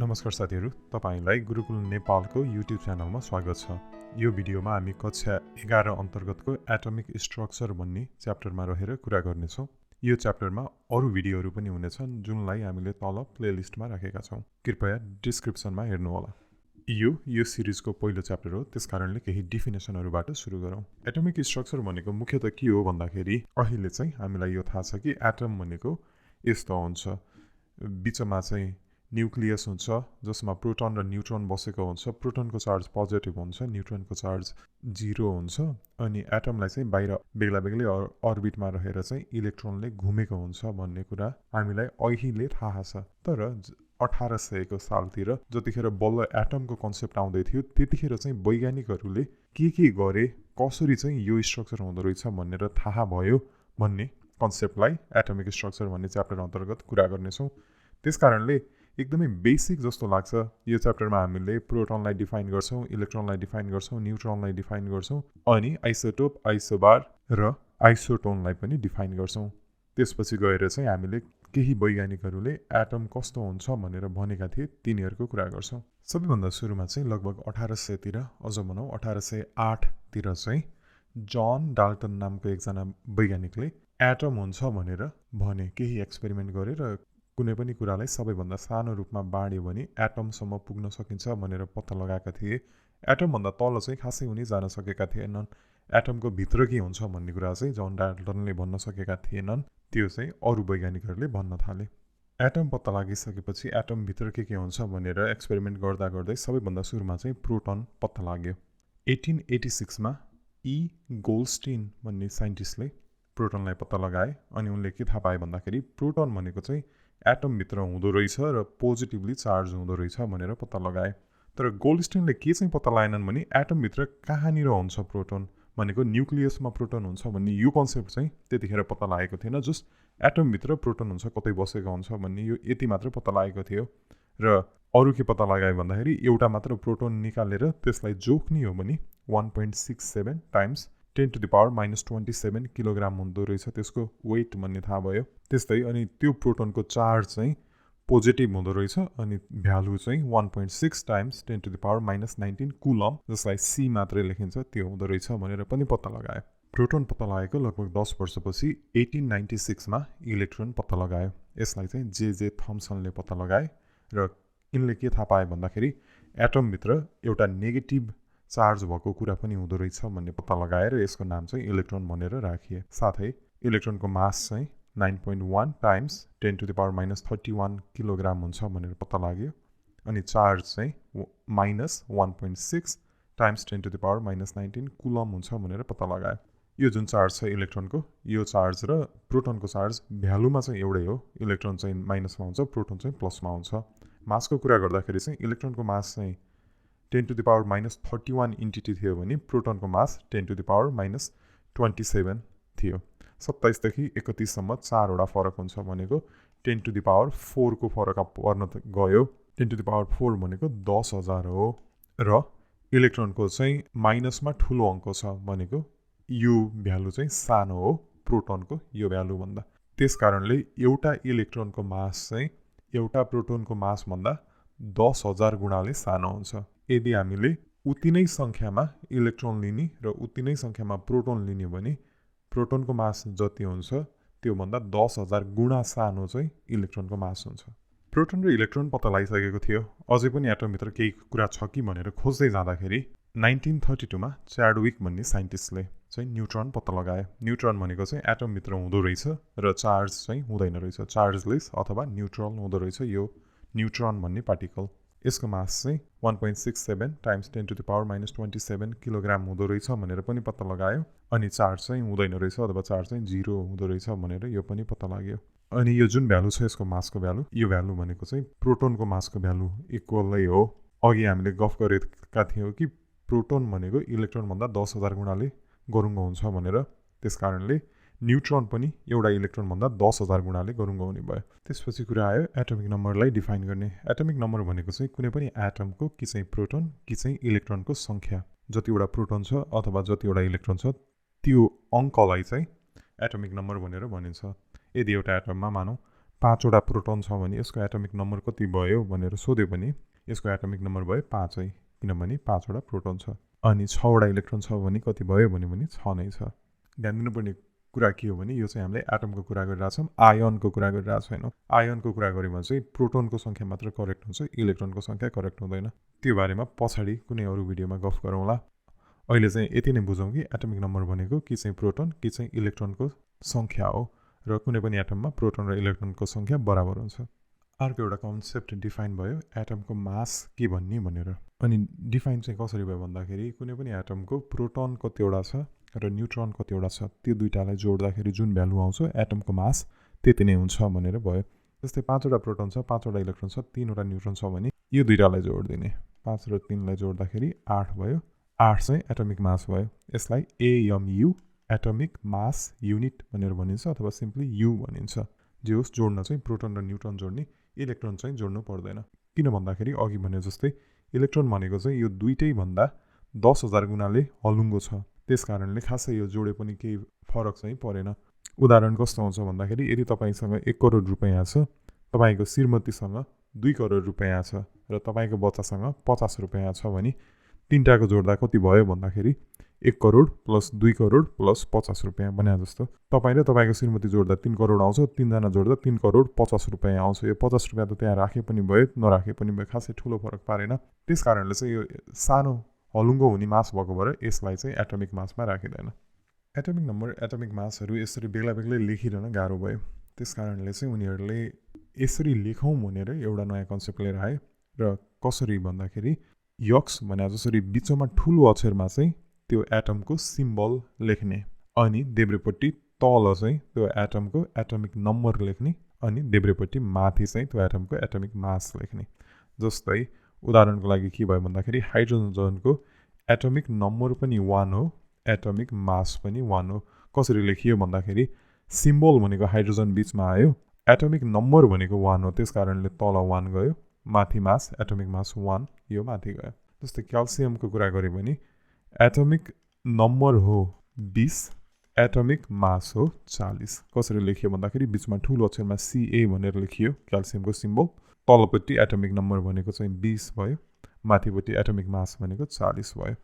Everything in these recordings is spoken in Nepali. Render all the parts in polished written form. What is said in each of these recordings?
नमस्कार साथीहरु, तपाईलाई गुरुकुल नेपालको युट्युब च्यानलमा स्वागत छ। यो भिडियोमा हामी कक्षा 11 अन्तर्गतको एटमिक स्ट्रक्चर भन्ने च्याप्टरमा रहेर कुरा गर्नेछौँ। यो च्याप्टरमा अरु भिडियोहरु पनि हुनेछन् जुनलाई हामीले तल प्लेलिस्टमा राखेका छौँ। कृपया डिस्क्रिप्सनमा हेर्नु होला। यो सिरिजको पहिलो च्याप्टर हो, त्यसकारणले केही डेफिनेसनहरुबाट सुरु गरौँ। एटमिक स्ट्रक्चर भनेको मुख्यतः के हो भन्दाखेरि अहिले चाहिँ हामीलाई यो थाहा छ कि एटम भनेको यस्तो हुन्छ। बीचमा चाहिँ न्यूक्लियस हुन्छ जसमा प्रोटोन र न्यूट्रोन बसेको हुन्छ। प्रोटोनको चार्ज पोजिटिभ हुन्छ, न्यूट्रोनको चार्ज 0 हुन्छ अनि एटमलाई चाहिँ बाहिर बेग्ला-बेग्लै अर्बिटमा रहेर चाहिँ इलेक्ट्रोनले घुमेको हुन्छ भन्ने कुरा हामीलाई अहिले थाहा छ। तर 1800 को सालतिर जतिखेर बल्ल एटमको कन्सेप्ट आउँदै थियो त्यतिखेर चाहिँ वैज्ञानिकहरूले के गरे, कसरी चाहिँ यो स्ट्रक्चर हुँदो रहेछ भनेर थाहा भयो भन्ने कन्सेप्टलाई एटमिक स्ट्रक्चर भन्ने च्याप्टर अन्तर्गत कुरा गर्नेछौँ। त्यसकारणले एकदमै बेसिक जस्तो लाग्छ। यो च्याप्टरमा हामीले प्रोटोनलाई डिफाइन गर्छौँ, इलेक्ट्रोनलाई डिफाइन गर्छौँ, न्यूट्रोनलाई डिफाइन गर्छौँ अनि आइसोटोप, आइसोबार र आइसोटोनलाई पनि डिफाइन गर्छौँ। त्यसपछि गएर चाहिँ हामीले केही वैज्ञानिकहरूले एटम कस्तो हुन्छ भनेर भनेका थिए तिनीहरूको कुरा गर्छौँ। सबैभन्दा सुरुमा चाहिँ लगभग 1800 तिर, अझ भनौँ 1808 तिर चाहिँ जन डाल्टन नामको एकजना वैज्ञानिकले एटम हुन्छ भनेर भने। केही एक्सपेरिमेन्ट गरेर कुनै पनि कुरालाई सबैभन्दा सानो रूपमा बाँड्यो भने एटमसम्म पुग्न सकिन्छ भनेर पत्ता लगाएका थिए। एटमभन्दा तल चाहिँ खासै उनी जान सकेका थिएनन्। एटमको भित्र के हुन्छ भन्ने कुरा चाहिँ जन डाल्टनले भन्न सकेका थिएनन्। त्यो चाहिँ अरू वैज्ञानिकहरूले भन्न थाले। एटम पत्ता लागिसकेपछि एटमभित्र के हुन्छ भनेर एक्सपेरिमेन्ट गर्दा गर्दै सबैभन्दा सुरुमा चाहिँ प्रोटोन पत्ता लाग्यो। 1886 मा गोल्डस्टिन भन्ने साइन्टिस्टले प्रोटोनलाई पत्ता लगाए अनि उनले के थाहा पाए भन्दाखेरि प्रोटोन भनेको चाहिँ एटमभित्र हुँदो रहेछ र पोजिटिभली चार्ज हुँदो रहेछ भनेर पत्ता लगाए। तर गोल्डस्टिनले के चाहिँ पत्ता लगाएनन् भने एटमभित्र कहाँनिर हुन्छ प्रोटोन भनेको न्यूक्लियसमा प्रोटोन हुन्छ भन्ने यो कन्सेप्ट चाहिँ त्यतिखेर पत्ता लागेको थिएन। जस्ट एटमभित्र प्रोटोन हुन्छ, कतै बसेको हुन्छ भन्ने यो यति मात्र पत्ता लागेको थियो। र अरू के पत्ता लगाए भन्दाखेरि एउटा मात्र प्रोटोन निकालेर त्यसलाई जोख्ने हो भने 1.67 टाइम्स 10⁻⁻27 किलोग्राम हुँदो रहेछ त्यसको वेट भन्ने थाहा भयो। त्यस्तै अनि त्यो प्रोटोनको चार्ज चाहिँ पोजिटिभ हुँदो रहेछ अनि भ्यालु चाहिँ 1.6 टाइम्स 10⁻⁻19 कुलम, जसलाई सी मात्रै लेखिन्छ, त्यो हुँदो रहेछ भनेर पनि पत्ता लगायो। प्रोटोन पत्ता लागेको लगभग 10 वर्षपछि 1896 मा इलेक्ट्रोन पत्ता लगायो। यसलाई चाहिँ जे थम्सनले पत्ता लगाए र यिनले के थाहा पाए भन्दाखेरि एटमभित्र एउटा नेगेटिभ चार्ज भएको कुरा पनि हुँदो रहेछ भन्ने पत्ता लगाएर यसको नाम चाहिँ इलेक्ट्रोन भनेर राखिए। साथै इलेक्ट्रोनको मास चाहिँ 9.1 टाइम्स 10⁻⁻31 किलोग्राम हुन्छ भनेर पत्ता लाग्यो अनि चार्ज चाहिँ -1.6 टाइम्स 10⁻⁻19 कुलम हुन्छ भनेर पत्ता लगायो। यो जुन चार्ज छ इलेक्ट्रोनको, यो चार्ज र प्रोटोनको चार्ज भ्यालुमा चाहिँ एउटै हो। इलेक्ट्रोन चाहिँ माइनसमा हुन्छ, प्रोटोन चाहिँ प्लसमा हुन्छ। मासको कुरा गर्दाखेरि चाहिँ इलेक्ट्रोनको मास चाहिँ 10⁻⁻31 इन्टिटी थियो भने प्रोटोनको मास 10⁻⁻27 थियो। 27 देखि 31 सम्म 4 वटा फरक हुन्छ भनेको 10⁻⁴ को फरक पर्न गयो। 10⁻⁴ भनेको 10,000 हो र इलेक्ट्रोनको चाहिँ माइनसमा ठुलो अङ्क छ भनेको यो भ्यालु चाहिँ सानो हो प्रोटोनको यो भ्यालु भन्दा। त्यसकारणले एउटा इलेक्ट्रोनको मास चाहिँ एउटा प्रोटोनको मास भन्दा 10,000 गुणाले सानो हुन्छ। यदि हामीले उति नै संख्यामा इलेक्ट्रोन लिने र उति नै संख्यामा प्रोटोन लिने भने प्रोटोनको मास जति हुन्छ त्यो भन्दा 10,000 गुणा सानो चाहिँ इलेक्ट्रोनको मास हुन्छ। प्रोटोन र इलेक्ट्रोन पत्ता लगाइसकेको थियो, अझै पनि एटमभित्र केही कुरा छ कि भनेर खोज्दै जाँदाखेरि 1932 मा च्याडविक भन्ने साइन्टिस्टले चाहिँ न्यूट्रोन पत्ता लगाए। न्यूट्रोन भनेको चाहिँ एटमभित्र हुँदो रहेछ र चार्ज चाहिँ हुँदैन रहेछ, चार्जलेस अथवा न्यूट्रल हुँदो रहेछ यो न्यूट्रोन भन्ने पार्टिकल। यसको मास चाहिँ 1.67 टाइम्स 10⁻⁻27 किलोग्राम हुँदो रहेछ भनेर पनि पत्ता लगायो अनि चार्ज चाहिँ हुँदैन रहेछ अथवा चार्ज चाहिँ 0 हुँदो रहेछ भनेर यो पनि पत्ता लाग्यो। अनि यो जुन भ्यालु छ यसको मासको भ्यालु, यो भ्यालु भनेको चाहिँ प्रोटोनको मासको भ्यालु इक्वलै हो। अघि हामीले गफ गरेका थियौँ कि प्रोटोन भनेको इलेक्ट्रोनभन्दा 10,000 गुणाले गरुङ्गो हुन्छ भनेर। त्यसकारणले न्यूट्रोन पनि एउटा इलेक्ट्रोनभन्दा 10,000 गुणाले गरुङ्गो हुने भयो। त्यसपछि कुरा आयो एटमिक नम्बरलाई डिफाइन गर्ने। एटमिक नम्बर भनेको चाहिँ कुनै पनि एटमको कि चाहिँ प्रोटोन कि चाहिँ इलेक्ट्रोनको सङ्ख्या, जतिवटा प्रोटोन छ अथवा जतिवटा इलेक्ट्रोन छ त्यो अङ्कलाई चाहिँ एटमिक नम्बर भनेर भनिन्छ। यदि एउटा एटममा मानौँ 5 वटा प्रोटोन छ भने यसको एटमिक नम्बर कति भयो भनेर सोध्यो भने यसको एटमिक नम्बर भयो 5 है, किनभने 5 वटा प्रोटोन छ। अनि 6 वटा इलेक्ट्रोन छ भने कति भयो भने 6 नै छ। ध्यान दिनुपर्ने कुरा के हो भने यो चाहिँ हामीले एटमको कुरा गरिरहेछौँ, आयनको कुरा गरिरहेको छैनौँ। आयनको कुरा गऱ्यौँ चाहिँ प्रोटोनको सङ्ख्या मात्र करेक्ट हुन्छ, इलेक्ट्रोनको सङ्ख्या करेक्ट हुँदैन। त्यो बारेमा पछाडि कुनै अरू भिडियोमा गफ गरौँला। अहिले चाहिँ यति नै बुझौँ कि एटमिक नम्बर भनेको कि चाहिँ प्रोटोन कि चाहिँ इलेक्ट्रोनको सङ्ख्या हो र कुनै पनि एटममा प्रोटोन र इलेक्ट्रोनको सङ्ख्या बराबर हुन्छ। अर्को एउटा कन्सेप्ट डिफाइन भयो एटमको मास के भन्ने भनेर। अनि डिफाइन चाहिँ कसरी भयो भन्दाखेरि कुनै पनि एटमको प्रोटोन कतिवटा छ र न्युट्रोन कतिवटा छ, त्यो दुईटालाई जोड्दाखेरि जुन भ्यालु आउँछ एटमको मास त्यति नै हुन्छ भनेर भयो। जस्तै 5 वटा प्रोटोन छ, 5 वटा इलेक्ट्रोन छ, 3 वटा न्युट्रोन छ भने यो दुईटालाई जोडिदिने, 5 र 3 लाई जोड्दाखेरि 8 भयो। 8 चाहिँ एटमिक मास भयो। यसलाई AMU एटमिक मास युनिट भनेर भनिन्छ अथवा सिम्पली यु भनिन्छ। जे होस् जोड्न चाहिँ प्रोटोन र न्युट्रोन जोड्ने, इलेक्ट्रोन चाहिँ जोड्नु पर्दैन। किन भन्दाखेरि अघि भने जस्तै इलेक्ट्रोन भनेको चाहिँ यो दुईटै भन्दा 10,000 गुणाले हलुङ्गो छ, त्यस कारणले खासै यो जोडे पनि केही फरक चाहिँ परेन। उदाहरण कस्तो हुन्छ भन्दाखेरि यदि तपाईँसँग 1 करोड रुपैयाँ छ, तपाईँको श्रीमतीसँग 2 करोड रुपैयाँ छ र तपाईँको बच्चासँग 50 रुपैयाँ छ भने तिनटाको जोड्दा कति भयो भन्दाखेरि 1 करोड प्लस 2 करोड प्लस 50 रुपैयाँ बने जस्तो। तपाईँ र तपाईँको श्रीमती जोड्दा 3 करोड आउँछ, तिनजना जोड्दा 3 करोड 50 रुपैयाँ आउँछ। यो 50 रुपैयाँ त त्यहाँ राखे पनि भयो, नराखे पनि भयो, खासै ठुलो फरक पारेन। त्यस कारणले चाहिँ यो सानो हलुङ्गो हुने मास भएको भएर यसलाई चाहिँ एटमिक मासमा राखिँदैन। एटमिक नम्बर, एटमिक मासहरू यसरी बेग्ला बेग्लै लेखिरहन गाह्रो भयो। त्यस कारणले चाहिँ उनीहरूले यसरी लेखौँ भनेर एउटा नयाँ कन्सेप्ट लिएर आए। र कसरी भन्दाखेरि यक्स भने जसरी बिचमा ठुलो अक्षरमा चाहिँ त्यो एटमको सिम्बल लेख्ने, अनि देब्रेपट्टि तल चाहिँ त्यो एटमको एटमिक नम्बर लेख्ने, अनि देब्रेपट्टि माथि चाहिँ त्यो एटमको एटमिक मास लेख्ने। जस्तै उदाहरणको लागि के भयो भन्दाखेरि हाइड्रोजनको एटमिक नम्बर पनि 1 हो, एटमिक मास पनि 1 हो। कसरी लेखियो भन्दाखेरि सिम्बल भनेको हाइड्रोजन बिचमा आयो, एटमिक नम्बर भनेको 1 हो, त्यस कारणले तल 1 गयो, माथि मास एटमिक मास 1 यो माथि गयो। जस्तै क्याल्सियमको कुरा गऱ्यो भने एटमिक नम्बर हो 20, एटमिक मास हो 40। कसरी लेखियो भन्दाखेरि बिचमा ठुलो अक्षरमा CA भनेर लेखियो क्याल्सियमको सिम्बल, तलपट्टि एटमिक नम्बर भनेको चाहिँ 20 भयो, माथिपट्टि एटमिक मास भनेको 40 भयो।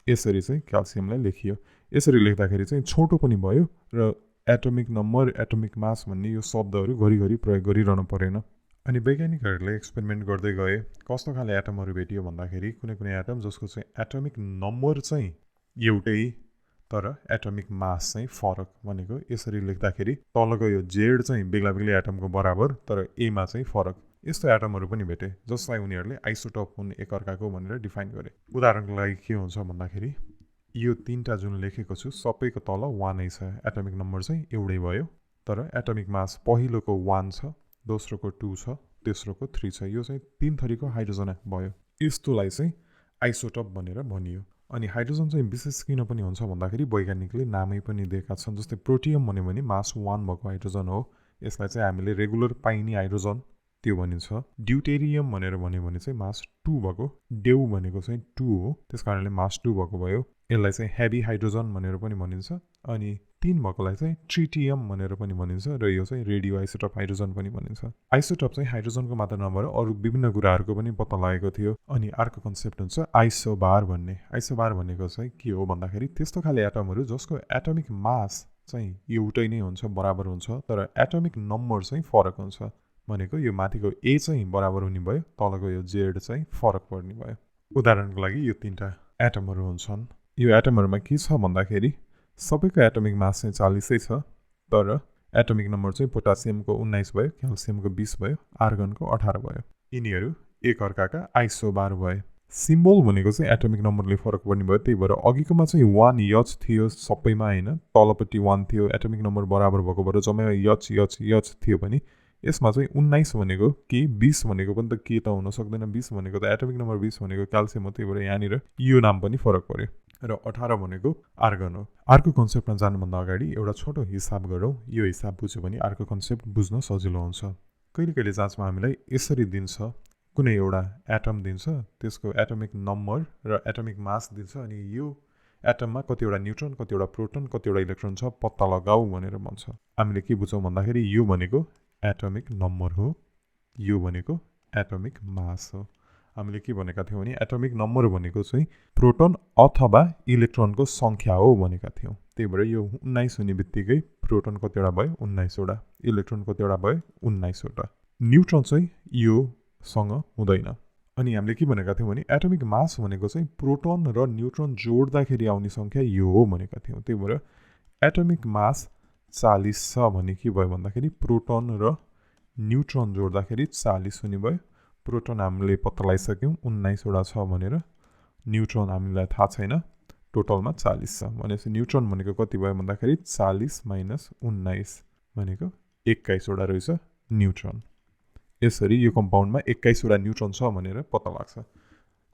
यसरी चाहिँ क्याल्सियमलाई लेखियो। यसरी लेख्दाखेरि चाहिँ छोटो पनि भयो र एटमिक नम्बर, एटमिक मास भन्ने यो शब्दहरू घरिघरि प्रयोग गरिरहनु परेन। अनि वैज्ञानिकहरूले एक्सपेरिमेन्ट गर्दै गए। कस्तो खाले एटमहरू भेटियो भन्दाखेरि कुनै कुनै एटम जसको चाहिँ एटमिक नम्बर चाहिँ एउटै तर एटमिक मास चाहिँ फरक। भनेको यसरी लेख्दाखेरि तलको यो जेड चाहिँ बेग्ला बेग्लै एटमको बराबर तर एमा चाहिँ फरक। यस्तो एटमहरू पनि भेटे जसलाई उनीहरूले आइसोटोप हुन् एकअर्काको भनेर डिफाइन गरे। उदाहरणको लागि के हुन्छ भन्दाखेरि यो तीनटा जुन लेखेको छु सबैको तल 1 नै छ, एटमिक नम्बर चाहिँ एउटै भयो तर एटमिक मास पहिलोको 1 छ, दोस्रोको 2 छ, तेस्रोको 3 छ। यो चाहिँ 3 थरीको हाइड्रोजन भयो। यस्तोलाई चाहिँ आइसोटोप भनेर भनियो। अनि हाइड्रोजन चाहिँ विशेष किन पनि हुन्छ भन्दाखेरि वैज्ञानिकले नामै पनि दिएका छन्। जस्तै प्रोटियम भन्यो भने मास 1 भएको हाइड्रोजन हो, यसलाई चाहिँ हामीले रेगुलर पाइने हाइड्रोजन त्यो भनिन्छ। ड्युटेरियम भनेर भन्यो भने चाहिँ मास 2 भएको, डेउ भनेको चाहिँ 2 हो, त्यस कारणले मास 2 भएको भयो। यसलाई चाहिँ हेभी हाइड्रोजन भनेर पनि भनिन्छ। अनि 3 भएकोलाई चाहिँ ट्रिटियम भनेर पनि भनिन्छ र यो चाहिँ रेडियो आइसोटोप हाइड्रोजन पनि भनिन्छ। आइसोटोप चाहिँ हाइड्रोजनको मात्र नभएर अरू विभिन्न कुराहरूको पनि पत्ता लागेको थियो। अनि अर्को कन्सेप्ट हुन्छ आइसोबार भन्ने। आइसोबार भनेको चाहिँ के हो भन्दाखेरि त्यस्तो खाले एटमहरू जसको एटमिक मास चाहिँ एउटै नै हुन्छ, बराबर हुन्छ, तर एटमिक नम्बर चाहिँ फरक हुन्छ। भनेको यो माथिको A चाहिँ बराबर हुने भयो, तलको यो जेड चाहिँ फरक पर्ने भयो। उदाहरणको लागि यो 3टा एटमहरू हुन्छन्। यो एटमहरूमा के छ भन्दाखेरि सबैको एटमिक मास चाहिँ 40 छ, तर एटमिक नम्बर चाहिँ पोटासियमको 19 भयो, क्याल्सियमको 20 भयो, आर्गनको 18 भयो। यिनीहरू एकअर्काका आइसोबार भए। सिम्बल भनेको चाहिँ एटमिक नम्बरले फरक पर्ने भयो, त्यही भएर अघिकोमा चाहिँ 1 यच थियो सबैमा होइन, तलपट्टि 1 थियो, एटमिक नम्बर बराबर भएको भएर जम्मै यच थियो भने यसमा चाहिँ 19 भनेको के, 20 भनेको पनि त के त हुन सक्दैन, 20 भनेको त एटमिक नम्बर 20 भनेको क्याल्सियम हो, त्यही भएर यहाँनिर यो नाम पनि फरक पर्यो। र 18 भनेको आर्गन हो। अर्को कन्सेप्टमा जानुभन्दा अगाडि एउटा छोटो हिसाब गरौँ। यो हिसाब बुझ्यो भने अर्को कन्सेप्ट बुझ्न सजिलो हुन्छ। कहिले कहिले जाँचमा हामीलाई यसरी दिन्छ, कुनै एउटा एटम दिन्छ, त्यसको एटमिक नम्बर र एटमिक मास दिन्छ, अनि यो एटममा कतिवटा न्युट्रोन, कतिवटा प्रोटोन, कतिवटा इलेक्ट्रोन छ पत्ता लगाऊ भनेर भन्छ। हामीले के बुझौँ भन्दाखेरि यो भनेको एटमिक नम्बर हो, यो भनेको एटमिक मास हो। हामीले के भनेका थियौँ भने एटमिक नम्बर भनेको चाहिँ प्रोटोन अथवा इलेक्ट्रोनको सङ्ख्या हो भनेका थियौँ। त्यही भएर यो 19 हुने बित्तिकै प्रोटोन कतिवटा भयो 19 वटा, इलेक्ट्रोन कतिवटा भयो 19 वटा। न्युट्रोन चाहिँ योसँग हुँदैन। अनि हामीले के भनेका थियौँ भने एटमिक मास भनेको चाहिँ प्रोटोन र न्युट्रोन जोड्दाखेरि आउने सङ्ख्या यो हो भनेका थियौँ। त्यही भएर एटमिक मास 40 छ भने के भयो भन्दाखेरि प्रोटोन र न्युट्रोन जोड्दाखेरि 40 हुने भयो। प्रोटोन हामीले पत्ता लगाइसक्यौँ 19 वटा छ भनेर, न्युट्रोन हामीलाई थाहा छैन, टोटलमा 40 छ। भनेपछि न्युट्रोन भनेको कति भयो भन्दाखेरि 40 माइनस 19 भनेको 21 वटा रहेछ न्युट्रोन। यसरी यो कम्पाउन्डमा 21 वटा न्युट्रोन छ भनेर पत्ता लाग्छ।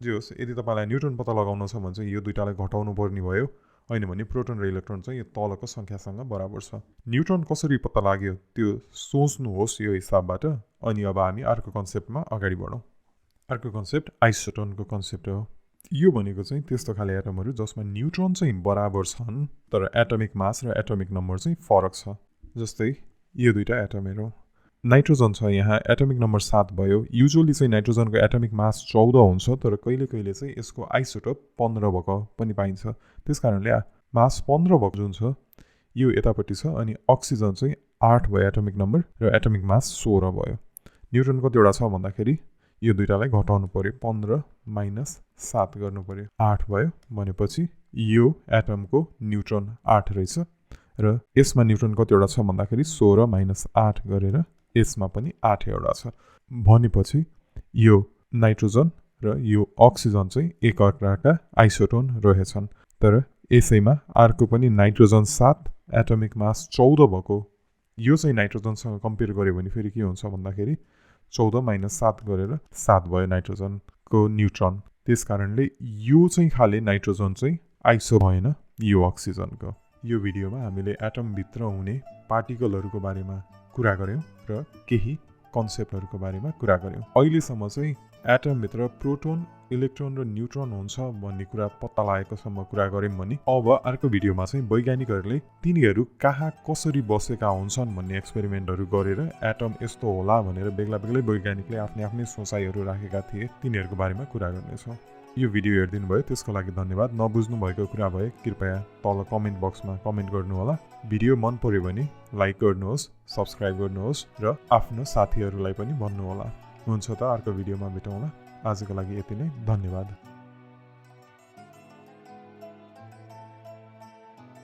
जे होस्, यदि तपाईँलाई न्युट्रोन पत्ता लगाउन छ भने चाहिँ यो दुईटालाई घटाउनु पर्ने भयो, होइन भने प्रोटोन र इलेक्ट्रोन चाहिँ यो तलको सङ्ख्यासँग बराबर छ। न्युट्रोन कसरी पत्ता लाग्यो त्यो सोच्नुहोस् यो हिसाबबाट। अनि अब हामी अर्को कन्सेप्टमा अगाडि बढौँ। अर्को कन्सेप्ट आइसोटोनको कन्सेप्ट हो। यो भनेको चाहिँ त्यस्तो खाले एटमहरू जसमा न्युट्रोन चाहिँ बराबर छन् तर एटमिक मास र एटमिक नम्बर चाहिँ फरक छ। जस्तै यो दुईटा एटमहरू, नाइट्रोजन छ यहाँ, एटमिक नम्बर 7 भयो। युजुअली चाहिँ नाइट्रोजनको एटमिक मास 14 हुन्छ, तर कहिले कहिले चाहिँ यसको आइसोटोप 15 भएको पनि पाइन्छ। त्यस कारणले मास 15 भएको जुन छ यो यतापट्टि छ, अनि अक्सिजन चाहिँ 8 भयो एटमिक नम्बर र एटमिक मास 16 भयो। न्युट्रोन कतिवटा छ भन्दाखेरि यो दुईटालाई घटाउनु पर्यो, 15 माइनस 7 गर्नु पर्यो, 8 भयो। भनेपछि यो एटमको न्युट्रोन 8 रहेछ र यसमा न्युट्रोन कतिवटा छ भन्दाखेरि 16 माइनस 8 गरेर यसमा पनि 8 वटा छ। भनेपछि यो नाइट्रोजन र यो अक्सिजन चाहिँ एकअर्काका आइसोटोन रहेछन्। तर यसैमा अर्को पनि नाइट्रोजन 7 एटमिक मास 14 भएको, यो चाहिँ नाइट्रोजनसँग कम्पेयर गर्यो भने फेरि के हुन्छ भन्दाखेरि 14 माइनस 7 गरेर 7 भयो नाइट्रोजनको न्युट्रोन। त्यस कारणले यो चाहिँ खाले नाइट्रोजन चाहिँ आइसो भएन यो अक्सिजनको। यो भिडियोमा हामीले एटमभित्र हुने पार्टिकलहरूको बारेमा कुरा गऱ्यौँ र केही कन्सेप्टहरूको बारेमा कुरा गऱ्यौँ। अहिलेसम्म चाहिँ एटमभित्र प्रोटोन, इलेक्ट्रोन र न्युट्रोन हुन्छ भन्ने कुरा पत्ता लागेकोसम्म कुरा गऱ्यौँ भने अब अर्को भिडियोमा चाहिँ वैज्ञानिकहरूले तिनीहरू कहाँ कसरी बसेका हुन्छन् भन्ने एक्सपेरिमेन्टहरू गरेर एटम यस्तो होला भनेर बेग्ला बेग्लै वैज्ञानिकले आफ्नै आफ्नै सोचाइहरू राखेका थिए, तिनीहरूको बारेमा कुरा गर्नेछौँ। यो भिडियो हेरिदिनु भयो त्यसको लागि धन्यवाद। नबुझ्नु भएको कुरा भए कृपया तल कमेन्ट बक्समा कमेन्ट गर्नुहोला। भिडियो मन पर्यो भने लाइक गर्नुहोस्, सब्सक्राइब गर्नुहोस् र आफ्नो साथीहरूलाई पनि भन्नुहोला। हुन्छ त अर्को भिडियोमा भेटौँला। आजको लागि यति नै, धन्यवाद।